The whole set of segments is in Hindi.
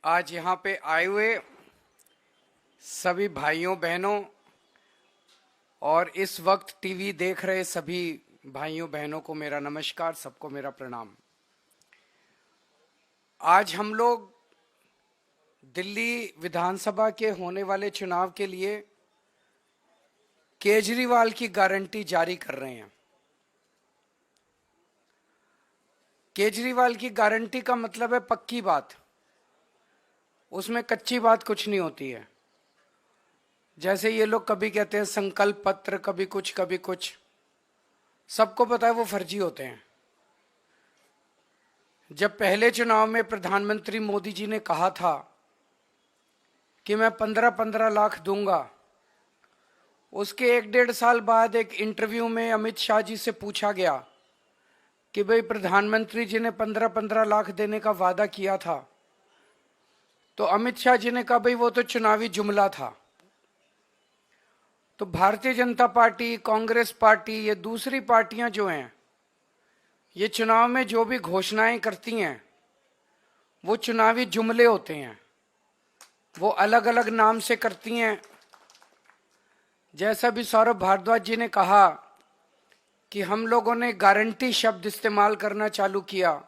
आज यहाँ पे आए हुए सभी भाइयों बहनों और इस वक्त टीवी देख रहे सभी भाइयों बहनों को मेरा नमस्कार, सबको मेरा प्रणाम। आज हम लोग दिल्ली विधानसभा के होने वाले चुनाव के लिए केजरीवाल की गारंटी जारी कर रहे हैं। केजरीवाल की गारंटी का मतलब है पक्की बात, उसमें कच्ची बात कुछ नहीं होती है। जैसे ये लोग कभी कहते हैं संकल्प पत्र, कभी कुछ, सबको पता है वो फर्जी होते हैं। जब पहले चुनाव में प्रधानमंत्री मोदी जी ने कहा था कि मैं 15-15 लाख दूंगा, उसके 1-1.5 साल बाद एक इंटरव्यू में अमित शाह जी से पूछा गया कि भाई प्रधानमंत्री जी ने 15-15 लाख देने का वादा किया था, तो अमित शाह जी ने कहा भाई वो तो चुनावी जुमला था। तो भारतीय जनता पार्टी, कांग्रेस पार्टी, ये दूसरी पार्टियां जो हैं, ये चुनाव में जो भी घोषणाएं करती हैं वो चुनावी जुमले होते हैं, वो अलग अलग नाम से करती हैं। जैसा भी सौरभ भारद्वाज जी ने कहा कि हम लोगों ने गारंटी शब्द इस्तेमाल करना चालू किया,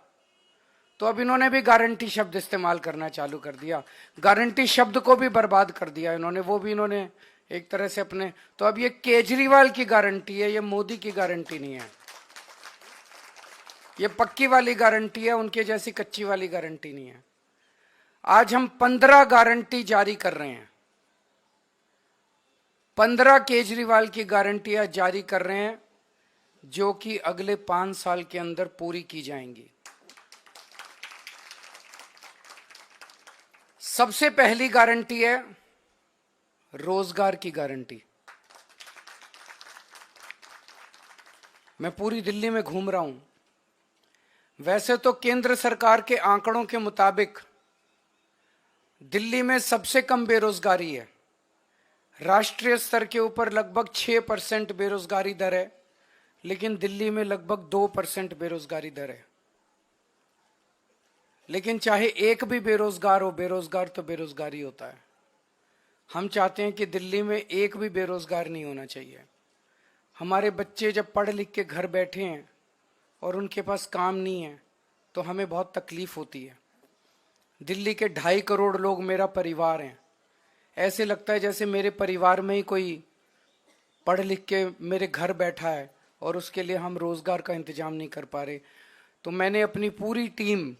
तो अब इन्होंने भी गारंटी शब्द इस्तेमाल करना चालू कर दिया। गारंटी शब्द को भी बर्बाद कर दिया इन्होंने, वो भी इन्होंने एक तरह से अपने। तो अब ये केजरीवाल की गारंटी है, ये मोदी की गारंटी नहीं है। ये पक्की वाली गारंटी है, उनके जैसी कच्ची वाली गारंटी नहीं है। आज हम 15 गारंटी जारी कर रहे हैं, 15 केजरीवाल की गारंटियां जारी कर रहे हैं, जो कि अगले 5 साल के अंदर पूरी की जाएंगी। सबसे पहली गारंटी है रोजगार की गारंटी। मैं पूरी दिल्ली में घूम रहा हूं। वैसे तो केंद्र सरकार के आंकड़ों के मुताबिक दिल्ली में सबसे कम बेरोजगारी है। राष्ट्रीय स्तर के ऊपर लगभग 6% बेरोजगारी दर है, लेकिन दिल्ली में लगभग 2% बेरोजगारी दर है। लेकिन चाहे एक भी बेरोजगार हो, बेरोजगार तो बेरोजगारी होता है। हम चाहते हैं कि दिल्ली में एक भी बेरोजगार नहीं होना चाहिए। हमारे बच्चे जब पढ़ लिख के घर बैठे हैं और उनके पास काम नहीं है, तो हमें बहुत तकलीफ होती है। दिल्ली के 2.5 करोड़ लोग मेरा परिवार हैं। ऐसे लगता है जैसे मेरे परिवार में ही कोई पढ़ लिख के मेरे घर बैठा है और उसके लिए हम रोजगार का इंतजाम नहीं कर पा रहे। तो मैंने अपनी पूरी टीम,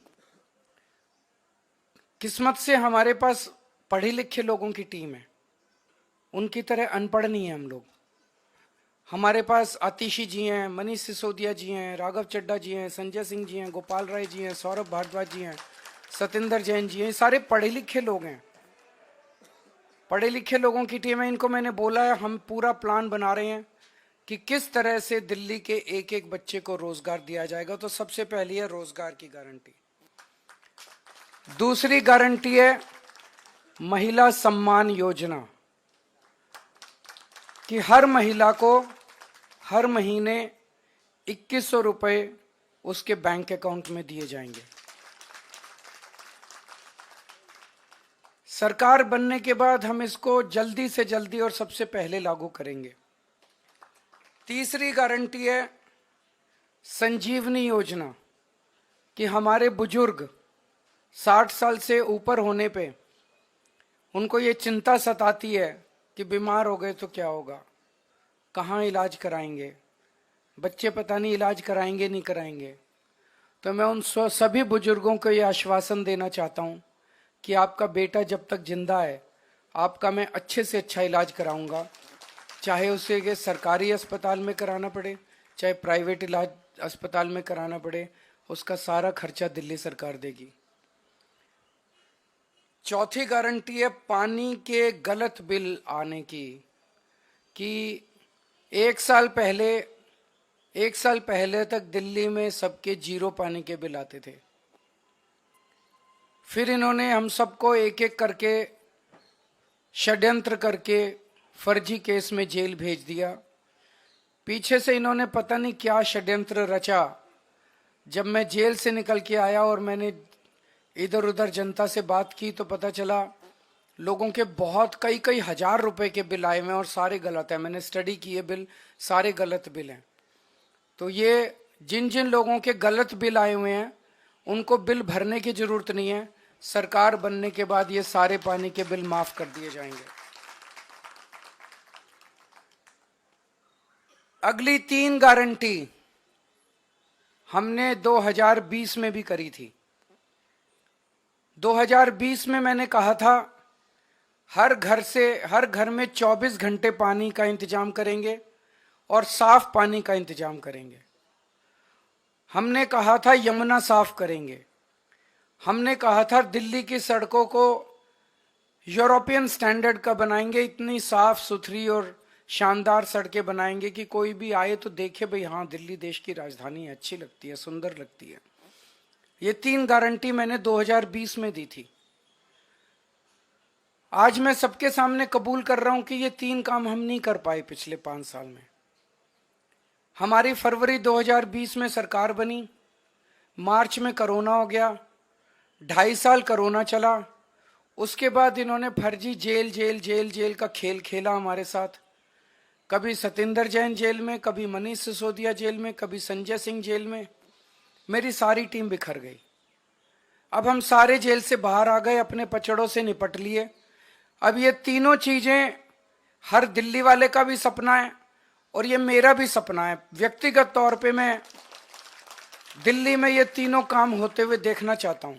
किस्मत से हमारे पास पढ़े लिखे लोगों की टीम है, उनकी तरह अनपढ़ नहीं है हम लोग। हमारे पास आतिशी जी हैं, मनीष सिसोदिया जी हैं, राघव चड्ढा जी हैं, संजय सिंह जी हैं, गोपाल राय जी हैं, सौरभ भारद्वाज जी हैं, सतेंद्र जैन जी हैं। ये सारे पढ़े लिखे लोग हैं, पढ़े लिखे लोगों की टीम है। इनको मैंने बोला है, हम पूरा प्लान बना रहे हैं कि किस तरह से दिल्ली के एक एक बच्चे को रोजगार दिया जाएगा। तो सबसे पहली है रोजगार की गारंटी। दूसरी गारंटी है महिला सम्मान योजना, कि हर महिला को हर महीने 2100 रुपए उसके बैंक अकाउंट में दिए जाएंगे। सरकार बनने के बाद हम इसको जल्दी से जल्दी और सबसे पहले लागू करेंगे। तीसरी गारंटी है संजीवनी योजना, कि हमारे बुजुर्ग 60 साल से ऊपर होने पे उनको ये चिंता सताती है कि बीमार हो गए तो क्या होगा, कहाँ इलाज कराएंगे, बच्चे पता नहीं इलाज कराएंगे नहीं कराएंगे। तो मैं उन सभी बुजुर्गों को ये आश्वासन देना चाहता हूँ कि आपका बेटा जब तक जिंदा है, आपका मैं अच्छे से अच्छा इलाज कराऊंगा, चाहे उसे के सरकारी अस्पताल में कराना पड़े, चाहे प्राइवेट इलाज अस्पताल में कराना पड़े, उसका सारा खर्चा दिल्ली सरकार देगी। चौथी गारंटी है पानी के गलत बिल आने की, कि एक साल पहले तक दिल्ली में सबके 0 पानी के बिल आते थे। फिर इन्होंने हम सबको एक एक करके षड्यंत्र करके फर्जी केस में जेल भेज दिया। पीछे से इन्होंने पता नहीं क्या षड्यंत्र रचा। जब मैं जेल से निकल के आया और मैंने इधर उधर जनता से बात की तो पता चला लोगों के बहुत कई कई हजार रुपए के बिल आए हुए हैं और सारे गलत हैं। मैंने स्टडी की है, बिल सारे गलत बिल हैं। तो ये जिन जिन लोगों के गलत बिल आए हुए हैं उनको बिल भरने की जरूरत नहीं है। सरकार बनने के बाद ये सारे पानी के बिल माफ कर दिए जाएंगे। अगली 3 गारंटी हमने 2020 में भी करी थी। 2020 में मैंने कहा था हर घर में 24 घंटे पानी का इंतजाम करेंगे और साफ पानी का इंतजाम करेंगे। हमने कहा था यमुना साफ करेंगे। हमने कहा था दिल्ली की सड़कों को यूरोपियन स्टैंडर्ड का बनाएंगे, इतनी साफ सुथरी और शानदार सड़कें बनाएंगे कि कोई भी आए तो देखे भाई हाँ दिल्ली देश की राजधानी है, अच्छी लगती है, सुंदर लगती है। ये 3 गारंटी मैंने 2020 में दी थी। आज मैं सबके सामने कबूल कर रहा हूं कि ये 3 काम हम नहीं कर पाए पिछले 5 साल में। हमारी फरवरी 2020 में सरकार बनी, मार्च में कोरोना हो गया, 2.5 साल कोरोना चला। उसके बाद इन्होंने फर्जी जेल जेल जेल जेल का खेल खेला हमारे साथ। कभी सतिंदर जैन जेल में, कभी मनीष सिसोदिया जेल में, कभी संजय सिंह जेल में। मेरी सारी टीम बिखर गई। अब हम सारे जेल से बाहर आ गए, अपने पचड़ों से निपट लिए। अब ये तीनों चीजें हर दिल्ली वाले का भी सपना है और ये मेरा भी सपना है। व्यक्तिगत तौर पे मैं दिल्ली में ये तीनों काम होते हुए देखना चाहता हूं।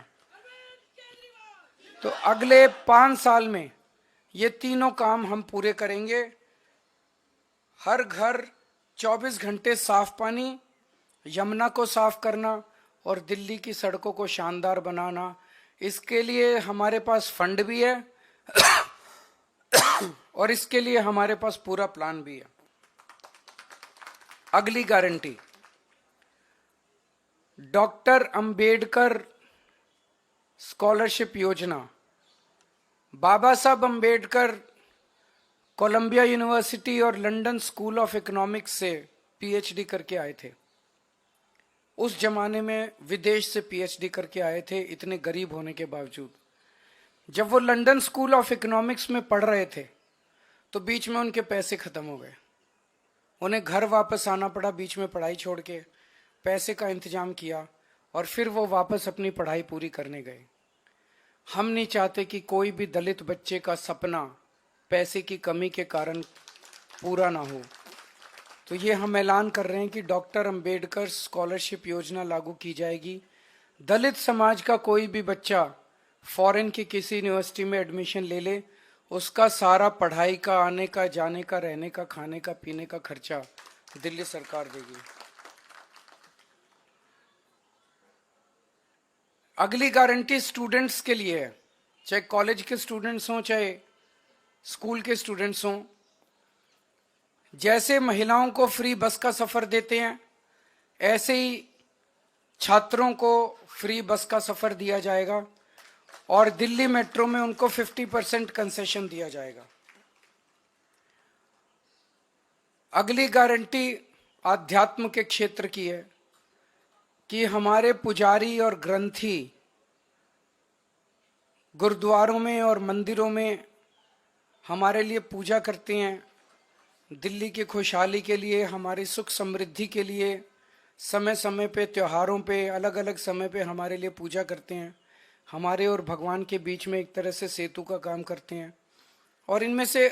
तो अगले 5 साल में ये तीनों काम हम पूरे करेंगे। हर घर 24 घंटे साफ पानी, यमुना को साफ करना और दिल्ली की सड़कों को शानदार बनाना। इसके लिए हमारे पास फंड भी है और इसके लिए हमारे पास पूरा प्लान भी है। अगली गारंटी, डॉक्टर अंबेडकर स्कॉलरशिप योजना। बाबा साहब अंबेडकर कोलंबिया यूनिवर्सिटी और लंदन स्कूल ऑफ इकोनॉमिक्स से पीएचडी करके आए थे। उस जमाने में विदेश से पीएचडी करके आए थे, इतने गरीब होने के बावजूद। जब वो लंदन स्कूल ऑफ इकोनॉमिक्स में पढ़ रहे थे तो बीच में उनके पैसे खत्म हो गए। उन्हें घर वापस आना पड़ा, बीच में पढ़ाई छोड़ के। पैसे का इंतजाम किया और फिर वो वापस अपनी पढ़ाई पूरी करने गए। हम नहीं चाहते कि कोई भी दलित बच्चे का सपना पैसे की कमी के कारण पूरा ना हो। तो ये हम ऐलान कर रहे हैं कि डॉक्टर अंबेडकर स्कॉलरशिप योजना लागू की जाएगी। दलित समाज का कोई भी बच्चा फॉरेन की किसी यूनिवर्सिटी में एडमिशन ले ले, उसका सारा पढ़ाई का, आने का, जाने का, रहने का, खाने का, पीने का खर्चा दिल्ली सरकार देगी। अगली गारंटी स्टूडेंट्स के लिए है, चाहे कॉलेज के स्टूडेंट्स हों चाहे स्कूल के स्टूडेंट्स हों। जैसे महिलाओं को फ्री बस का सफर देते हैं, ऐसे ही छात्रों को फ्री बस का सफर दिया जाएगा और दिल्ली मेट्रो में उनको 50% कंसेशन दिया जाएगा। अगली गारंटी आध्यात्म के क्षेत्र की है कि हमारे पुजारी और ग्रंथी गुरुद्वारों में और मंदिरों में हमारे लिए पूजा करते हैं। दिल्ली की खुशहाली के लिए, हमारी सुख समृद्धि के लिए समय समय पे, त्योहारों पे, अलग अलग समय पे हमारे लिए पूजा करते हैं। हमारे और भगवान के बीच में एक तरह से सेतु का काम करते हैं। और इनमें से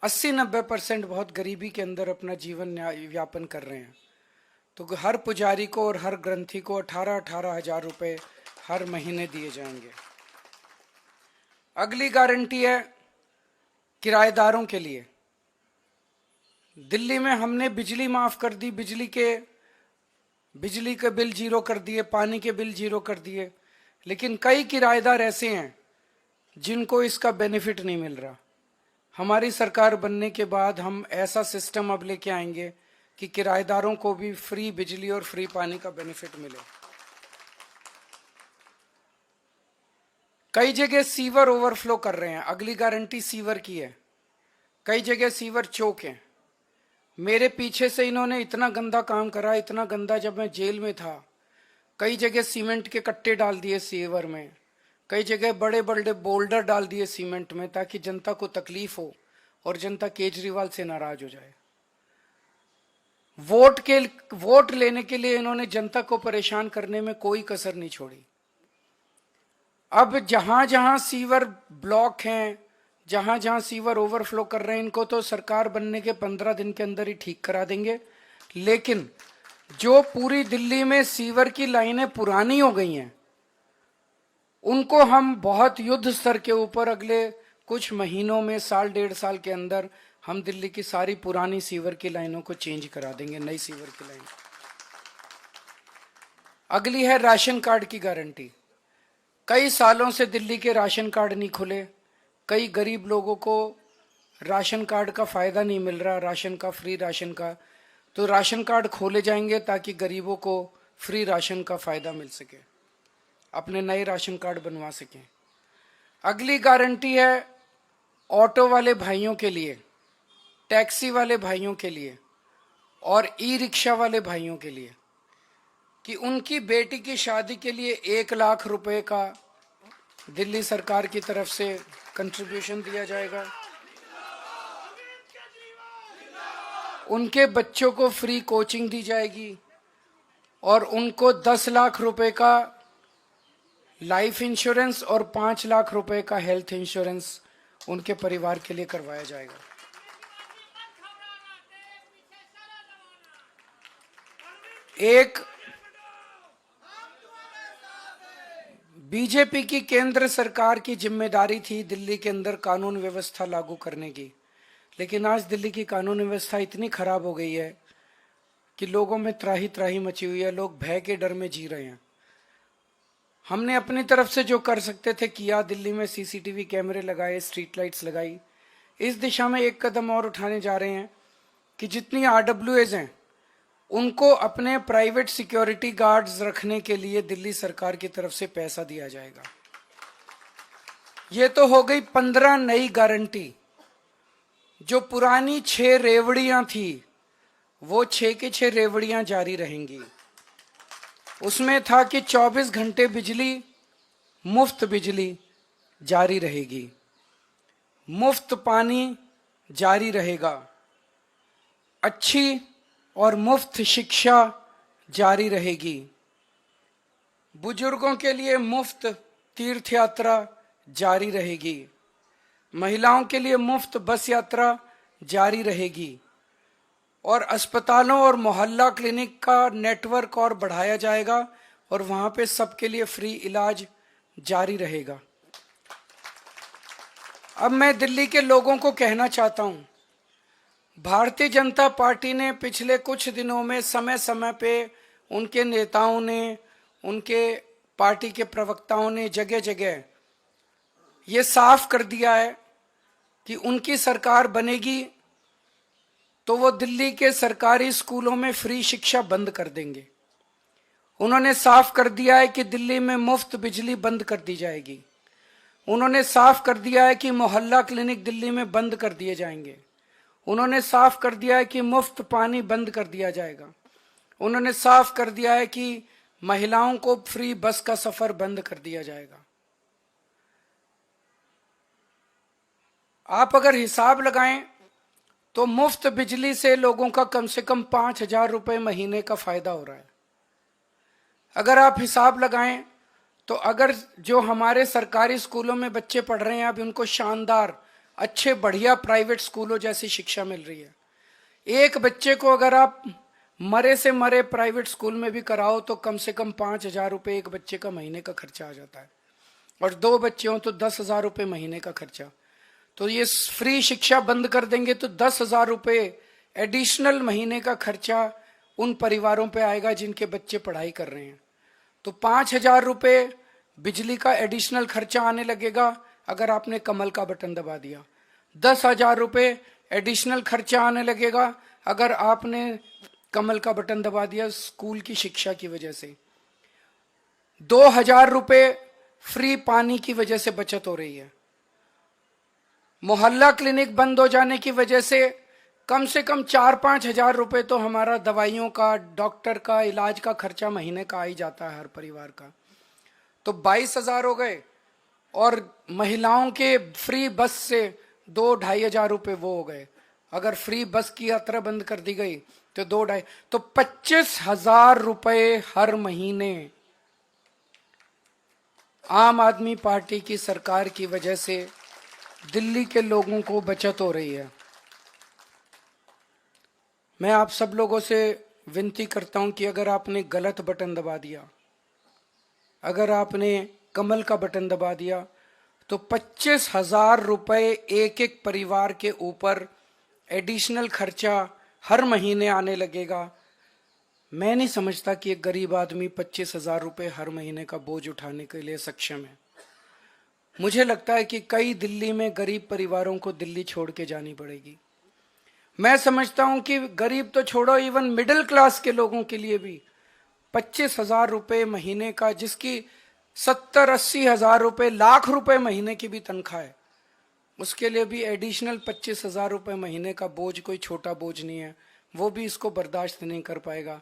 80-90% बहुत गरीबी के अंदर अपना जीवन यापन कर रहे हैं। तो हर पुजारी को और हर ग्रंथी को 18-18 हजार रुपए हर महीने दिए जाएंगे। अगली गारंटी है किराएदारों के लिए। दिल्ली में हमने बिजली माफ कर दी, बिजली के बिल जीरो कर दिए, पानी के बिल जीरो कर दिए। लेकिन कई किराएदार ऐसे हैं जिनको इसका बेनिफिट नहीं मिल रहा। हमारी सरकार बनने के बाद हम ऐसा सिस्टम अब लेके आएंगे कि किराएदारों को भी फ्री बिजली और फ्री पानी का बेनिफिट मिले। कई जगह सीवर ओवरफ्लो कर रहे हैं, अगली गारंटी सीवर की है। कई जगह सीवर चौक हैं। मेरे पीछे से इन्होंने इतना गंदा काम करा, इतना गंदा, जब मैं जेल में था कई जगह सीमेंट के कट्टे डाल दिए सीवर में। कई जगह बड़े बड़े बोल्डर डाल दिए सीमेंट में ताकि जनता को तकलीफ हो और जनता केजरीवाल से नाराज हो जाए। वोट लेने के लिए इन्होंने जनता को परेशान करने में कोई कसर नहीं छोड़ी। अब जहां जहां सीवर ब्लॉक हैं, जहां जहां सीवर ओवरफ्लो कर रहे हैं, इनको तो सरकार बनने के 15 दिन के अंदर ही ठीक करा देंगे। लेकिन जो पूरी दिल्ली में सीवर की लाइनें पुरानी हो गई हैं, उनको हम बहुत युद्ध स्तर के ऊपर अगले कुछ महीनों में, साल 1.5 साल के अंदर हम दिल्ली की सारी पुरानी सीवर की लाइनों को चेंज करा देंगे, नई सीवर की लाइन। अगली है राशन कार्ड की गारंटी। कई सालों से दिल्ली के राशन कार्ड नहीं खुले, कई गरीब लोगों को राशन कार्ड का फायदा नहीं मिल रहा, राशन का, फ्री राशन का। तो राशन कार्ड खोले जाएंगे ताकि गरीबों को फ्री राशन का फायदा मिल सके, अपने नए राशन कार्ड बनवा सकें। अगली गारंटी है ऑटो वाले भाइयों के लिए, टैक्सी वाले भाइयों के लिए और ई रिक्शा वाले भाइयों के लिए कि उनकी बेटी की शादी के लिए 1 लाख रुपए का दिल्ली सरकार की तरफ से कंट्रीब्यूशन दिया जाएगा। उनके बच्चों को फ्री कोचिंग दी जाएगी और उनको 10 लाख रुपए का लाइफ इंश्योरेंस और 5 लाख रुपए का हेल्थ इंश्योरेंस उनके परिवार के लिए करवाया जाएगा। एक बीजेपी की केंद्र सरकार की जिम्मेदारी थी दिल्ली के अंदर कानून व्यवस्था लागू करने की, लेकिन आज दिल्ली की कानून व्यवस्था इतनी खराब हो गई है कि लोगों में त्राही त्राही मची हुई है, लोग भय के डर में जी रहे हैं। हमने अपनी तरफ से जो कर सकते थे किया, दिल्ली में सीसीटीवी कैमरे लगाए, स्ट्रीट लाइट्स लगाई। इस दिशा में एक कदम और उठाने जा रहे हैं कि जितनी आरडब्ल्यूएज हैं उनको अपने प्राइवेट सिक्योरिटी गार्ड्स रखने के लिए दिल्ली सरकार की तरफ से पैसा दिया जाएगा। ये तो हो गई 15 नई गारंटी। जो पुरानी 6 रेवड़ियां थी वो 6 की 6 रेवड़ियां जारी रहेंगी। उसमें था कि 24 घंटे बिजली, मुफ्त बिजली जारी रहेगी, मुफ्त पानी जारी रहेगा, अच्छी और मुफ्त शिक्षा जारी रहेगी, बुजुर्गों के लिए मुफ्त तीर्थ यात्रा जारी रहेगी, महिलाओं के लिए मुफ्त बस यात्रा जारी रहेगी और अस्पतालों और मोहल्ला क्लिनिक का नेटवर्क और बढ़ाया जाएगा और वहां पे सबके लिए फ्री इलाज जारी रहेगा। अब मैं दिल्ली के लोगों को कहना चाहता हूं, भारतीय जनता पार्टी ने पिछले कुछ दिनों में समय समय पे उनके नेताओं ने, उनके पार्टी के प्रवक्ताओं ने जगह जगह ये साफ कर दिया है कि उनकी सरकार बनेगी तो वो दिल्ली के सरकारी स्कूलों में फ्री शिक्षा बंद कर देंगे। उन्होंने साफ कर दिया है कि दिल्ली में मुफ्त बिजली बंद कर दी जाएगी। उन्होंने साफ कर दिया है कि मोहल्ला क्लिनिक दिल्ली में बंद कर दिए जाएंगे। उन्होंने साफ कर दिया है कि मुफ्त पानी बंद कर दिया जाएगा। उन्होंने साफ कर दिया है कि महिलाओं को फ्री बस का सफर बंद कर दिया जाएगा। आप अगर हिसाब लगाएं तो मुफ्त बिजली से लोगों का कम से कम 5,000 रुपए महीने का फायदा हो रहा है। अगर आप हिसाब लगाएं तो अगर जो हमारे सरकारी स्कूलों में बच्चे पढ़ रहे हैं, अब उनको शानदार, अच्छे, बढ़िया प्राइवेट स्कूलों जैसी शिक्षा मिल रही है। एक बच्चे को अगर आप मरे से मरे प्राइवेट स्कूल में भी कराओ तो कम से कम 5,000 रुपए एक बच्चे का महीने का खर्चा आ जाता है, और 2 बच्चे हों तो 10,000 रुपए महीने का खर्चा। तो ये फ्री शिक्षा बंद कर देंगे तो 10,000 रुपए एडिशनल महीने का खर्चा उन परिवारों पे आएगा जिनके बच्चे पढ़ाई कर रहे हैं। तो 5,000 रुपए बिजली का एडिशनल खर्चा आने लगेगा अगर आपने कमल का बटन दबा दिया। 10,000 रुपए एडिशनल खर्चा आने लगेगा अगर आपने कमल का बटन दबा दिया स्कूल की शिक्षा की वजह से। 2,000 रुपए फ्री पानी की वजह से बचत हो रही है। मोहल्ला क्लिनिक बंद हो जाने की वजह से कम 4-5 हजार रुपए तो हमारा दवाइयों का, डॉक्टर का, इलाज का खर्चा महीने का आ ही जाता है हर परिवार का। तो 22,000 हो गए, और महिलाओं के फ्री बस से 2-2,500 रुपए वो हो गए। अगर फ्री बस की यात्रा बंद कर दी गई तो 2-2.5, तो 25,000 रुपए हर महीने आम आदमी पार्टी की सरकार की वजह से दिल्ली के लोगों को बचत हो रही है। मैं आप सब लोगों से विनती करता हूं कि अगर आपने गलत बटन दबा दिया, अगर आपने कमल का बटन दबा दिया, तो 25,000 रुपए एक एक परिवार के ऊपर एडिशनल खर्चा हर महीने आने लगेगा। मैं नहीं समझता कि एक गरीब आदमी 25,000 रुपए हर महीने का बोझ उठाने के लिए सक्षम है। मुझे लगता है कि कई दिल्ली में गरीब परिवारों को दिल्ली छोड़ के जानी पड़ेगी। मैं समझता हूं कि गरीब तो छोड़ो, इवन मिडिल क्लास के लोगों के लिए भी 25,000 रुपए महीने का, जिसकी 70-80 हजार रुपए, लाख रुपए महीने की भी तनख्वाह है, उसके लिए भी एडिशनल 25,000 रुपए महीने का बोझ कोई छोटा बोझ नहीं है। वो भी इसको बर्दाश्त नहीं कर पाएगा।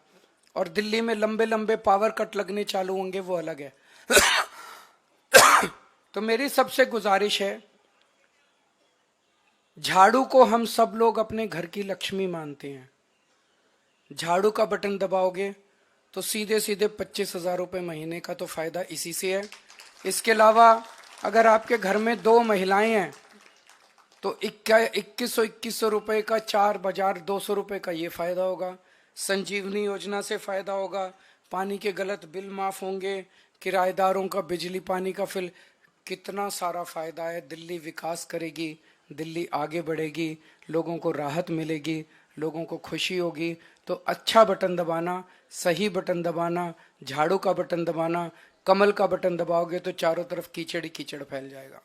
और दिल्ली में लंबे लंबे पावर कट लगने चालू होंगे, वो अलग है। तो मेरी सबसे गुजारिश है, झाड़ू को हम सब लोग अपने घर की लक्ष्मी मानते हैं। झाड़ू का बटन दबाओगे तो सीधे सीधे 25,000 रुपए महीने का तो फायदा इसी से है। इसके अलावा अगर आपके घर में 2 महिलाएं हैं तो 2100 रुपए का 4,200 रुपए का ये फायदा होगा। संजीवनी योजना से फायदा होगा, पानी के गलत बिल माफ होंगे, किराएदारों का बिजली पानी का बिल, कितना सारा फायदा है। दिल्ली विकास करेगी, दिल्ली आगे बढ़ेगी, लोगों को राहत मिलेगी, लोगों को खुशी होगी। तो अच्छा बटन दबाना, सही बटन दबाना, झाड़ू का बटन दबाना, कमल का बटन दबाओगे तो चारों तरफ कीचड़ ही कीचड़ फैल जाएगा।